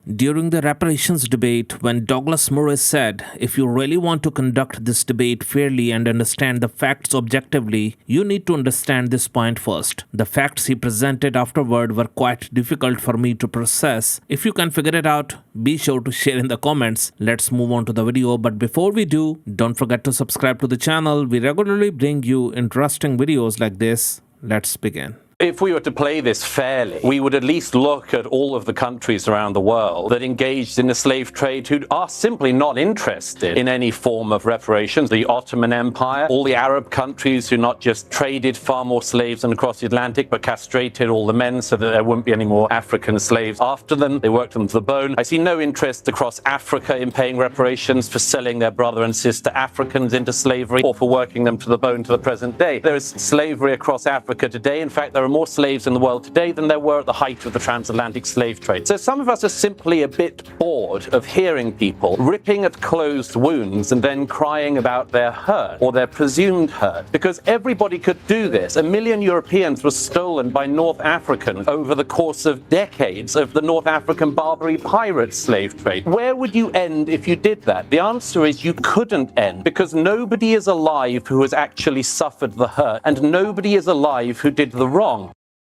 During the reparations debate, when Douglas Murray said, "If you really want to conduct this debate fairly and understand the facts objectively, you need to understand this point first." The facts he presented afterward were quite difficult for me to process. If you can figure it out, be sure to share in the comments. Let's move on to the video, but before we do, don't forget to subscribe to the channel. We regularly bring you interesting videos like this. Let's begin. If we were to play this fairly, we would at least look at all of the countries around the world that engaged in the slave trade who are simply not interested in any form of reparations. The Ottoman Empire, all the Arab countries who not just traded far more slaves than across the Atlantic, but castrated all the men so that there wouldn't be any more African slaves after them. They worked them to the bone. I see no interest across Africa in paying reparations for selling their brother and sister Africans into slavery or for working them to the bone to the present day. There is slavery across Africa today. In fact, there are more slaves in the world today than there were at the height of the transatlantic slave trade. So some of us are simply a bit bored of hearing people ripping at closed wounds and then crying about their hurt or their presumed hurt, because everybody could do this. 1 million Europeans were stolen by North Africans over the course of decades of the North African Barbary pirate slave trade. Where would you end if you did that? The answer is you couldn't end, because nobody is alive who has actually suffered the hurt, and nobody is alive who did the wrong.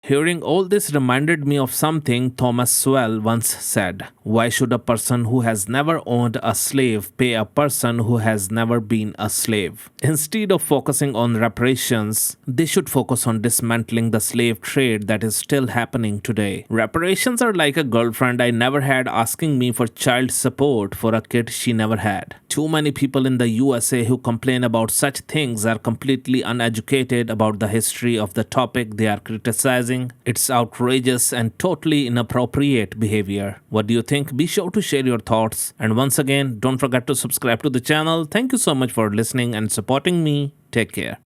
Hearing all this reminded me of something Thomas Sowell once said. Why should a person who has never owned a slave pay a person who has never been a slave? Instead of focusing on reparations, they should focus on dismantling the slave trade that is still happening today. Reparations are like a girlfriend I never had asking me for child support for a kid she never had. Too many people in the USA who complain about such things are completely uneducated about the history of the topic they are criticizing. It's outrageous and totally inappropriate behavior. What do you think? Be sure to share your thoughts. And once again, don't forget to subscribe to the channel. Thank you so much for listening and supporting me. Take care.